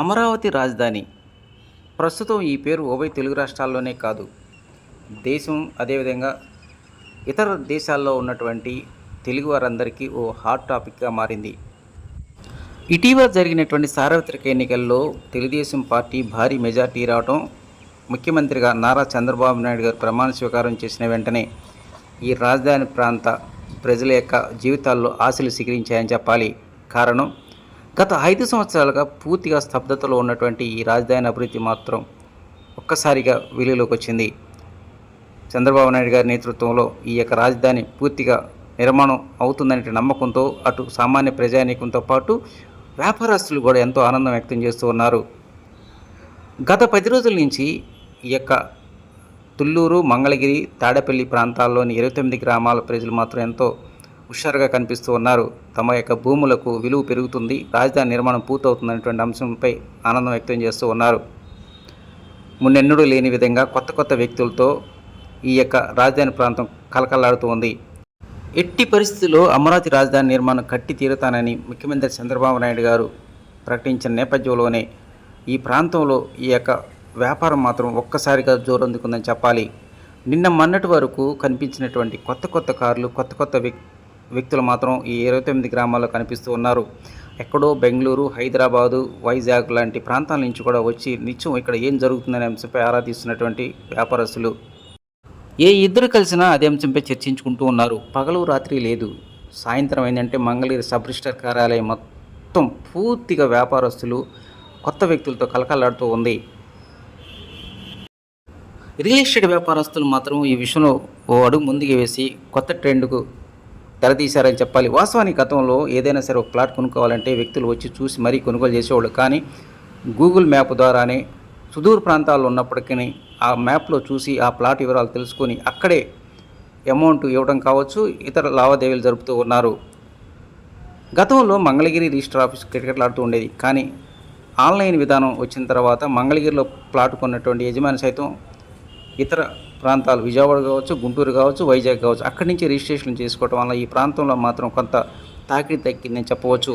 అమరావతి రాజధాని. ప్రస్తుతం ఈ పేరు ఉభయ తెలుగు రాష్ట్రాల్లోనే కాదు, దేశం అదేవిధంగా ఇతర దేశాల్లో ఉన్నటువంటి తెలుగు వారందరికీ ఓ హాట్ టాపిక్గా మారింది. ఇటీవల జరిగినటువంటి సార్వత్రిక ఎన్నికల్లో తెలుగుదేశం పార్టీ భారీ మెజార్టీ రావడం, ముఖ్యమంత్రిగా నారా చంద్రబాబు నాయుడు గారు ప్రమాణ స్వీకారం చేసిన వెంటనే ఈ రాజధాని ప్రాంత ప్రజల యొక్క జీవితాల్లో ఆశలు సిగిరించాయని చెప్పాలి. కారణం, గత 5 సంవత్సరాలుగా పూర్తిగా స్తబ్దతలో ఉన్నటువంటి ఈ రాజధాని అభివృద్ధి మాత్రం ఒక్కసారిగా వెలుగులోకి వచ్చింది. చంద్రబాబు నాయుడు గారి నేతృత్వంలో ఈ యొక్క రాజధాని పూర్తిగా నిర్మాణం అవుతుందనే నమ్మకంతో అటు సామాన్య ప్రజానీకంతో పాటు వ్యాపారస్తులు కూడా ఎంతో ఆనందం వ్యక్తం చేస్తూ ఉన్నారు. గత 10 రోజుల నుంచి ఈ యొక్క తుళ్ళూరు, మంగళగిరి, తాడేపల్లి ప్రాంతాల్లోని 29 గ్రామాల ప్రజలు మాత్రం ఎంతో హుషారుగా కనిపిస్తూ ఉన్నారు. తమ యొక్క భూములకు విలువ పెరుగుతుంది, రాజధాని నిర్మాణం పూర్తవుతుందనేటువంటి అంశంపై ఆనందం వ్యక్తం చేస్తూ ఉన్నారు. మున్నెన్నడూ లేని విధంగా కొత్త వ్యక్తులతో ఈ యొక్క రాజధాని ప్రాంతం కలకలాడుతూ ఉంది. ఎట్టి పరిస్థితుల్లో అమరావతి రాజధాని నిర్మాణం కట్టి తీరుతానని ముఖ్యమంత్రి చంద్రబాబు నాయుడు గారు ప్రకటించిన నేపథ్యంలోనే ఈ ప్రాంతంలో ఈ యొక్క వ్యాపారం మాత్రం ఒక్కసారిగా జోరందుకుందని చెప్పాలి. నిన్న మొన్నటి వరకు కనిపించినటువంటి కొత్త కార్లు, కొత్త వ్యక్తులు మాత్రం ఈ 29 గ్రామాల్లో కనిపిస్తూ ఉన్నారు. ఎక్కడో బెంగళూరు, హైదరాబాదు, వైజాగ్ లాంటి ప్రాంతాల నుంచి కూడా వచ్చి నిత్యం ఇక్కడ ఏం జరుగుతుందనే అంశంపై ఆరా తీస్తున్నటువంటి వ్యాపారస్తులు ఏ ఇద్దరు కలిసినా అదే అంశంపై చర్చించుకుంటూ ఉన్నారు. పగలు రాత్రి లేదు. సాయంత్రం అయిందంటే మంగళగిరి సబ్ రిజిస్టర్ కార్యాలయం మొత్తం పూర్తిగా వ్యాపారస్తులు, కొత్త వ్యక్తులతో కలకలాడుతూ ఉంది. రియల్ ఎస్టేట్ వ్యాపారస్తులు మాత్రం ఈ విషయంలో ఓ అడుగు ముందుకు వేసి కొత్త ట్రెండ్కు తెరతీశారని చెప్పాలి. వాస్తవానికి గతంలో ఏదైనా సరే ఒక ప్లాట్ కొనుక్కోవాలంటే వ్యక్తులు వచ్చి చూసి మరీ కొనుగోలు చేసేవాళ్ళు. కానీ గూగుల్ మ్యాప్ ద్వారానే సుదూర ప్రాంతాల్లో ఉన్నప్పటికీ ఆ మ్యాప్లో చూసి ఆ ప్లాట్ వివరాలు తెలుసుకొని అక్కడే అమౌంట్ ఇవ్వడం కావచ్చు, ఇతర లావాదేవీలు జరుపుతూ ఉన్నారు. గతంలో మంగళగిరి రిజిస్టర్ ఆఫీస్ కిటకిటలాడుతూ ఉండేది. కానీ ఆన్లైన్ విధానం వచ్చిన తర్వాత మంగళగిరిలో ప్లాట్ కొన్నటువంటి యజమాని సైతం ఇతర ప్రాంతాలు విజయవాడ కావచ్చు, గుంటూరు కావచ్చు, వైజాగ్ కావచ్చు, అక్కడి నుంచి రిజిస్ట్రేషన్ చేసుకోవడం వల్ల ఈ ప్రాంతంలో మాత్రం కొంత తాకిడి తగ్గిందని చెప్పవచ్చు.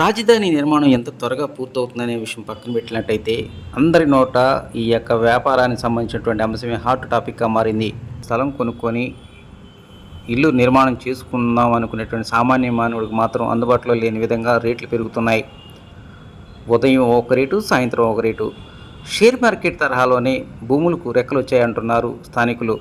రాజధాని నిర్మాణం ఎంత త్వరగా పూర్తవుతుందనే విషయం పక్కన పెట్టినట్టయితే అందరి నోట ఈ యొక్క వ్యాపారానికి సంబంధించినటువంటి అంశమే హాట్ టాపిక్గా మారింది. స్థలం కొనుక్కొని ఇల్లు నిర్మాణం చేసుకుందాం అనుకునేటువంటి సామాన్య మానవుడికి మాత్రం అందుబాటులో లేని విధంగా రేట్లు పెరుగుతున్నాయి. ఉదయం ఒక రేటు, సాయంత్రం ఒక రేటు. షేర్ మార్కెట్ తరహాలోనే భూములకు రెక్కలు వచ్చాయంటున్నారు స్థానికులు.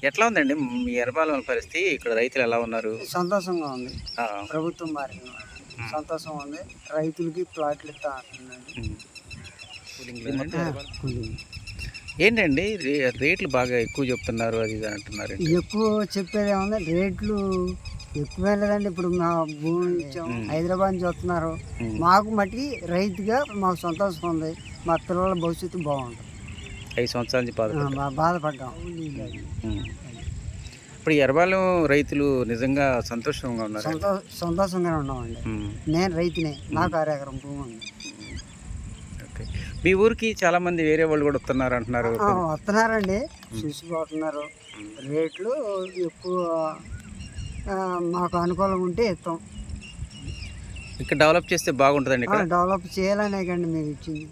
ఎట్లా ఉందండి మీ ఎర్రబాలెం పరిస్థితి? ఇక్కడ రైతులు ఎలా ఉన్నారు? సంతోషంగా ఉంది. ప్రభుత్వం మారిన సంతోషం ఉంది. రైతులకి ప్లాట్లు ఇస్తా అంటున్నాడు. ఏంటండి రేట్లు బాగా ఎక్కువ చెప్తున్నారు, అది ఇది అంటున్నారు. ఎక్కువ చెప్పేది ఏముంది, రేట్లు ఎక్కువే లేదండి. ఇప్పుడు మా భూమి ఇచ్చాం, హైదరాబాద్ నుంచి వస్తున్నారు. మాకు మట్టికి రైతుగా మాకు సంతోషం ఉంది. మా పిల్లల భవిష్యత్తు బాగుంటుంది. 5 సంవత్సరాల నుంచి బాధపడ్డాం. ఇప్పుడు ఎర్రబాలెం రైతులు నిజంగా సంతోషంగా ఉన్నారు. సంతోషంగానే ఉన్నామండి. నేను రైతునే, నాకు 6 ఎకరం భూమి ఉంది. ఓకే, మీ ఊరికి చాలా మంది వేరే వాళ్ళు కూడా వస్తున్నారు అంటున్నారు. వస్తున్నారండి, చూసిపోతున్నారు. రేట్లు ఎక్కువ మాకు అనుకూలంగా ఉంటే ఇస్తాం. ఇక్కడ డెవలప్ చేస్తే బాగుంటుందండి ఇక్కడ. డెవలప్ చేయాలనే కండి మేము ఇచ్చింది.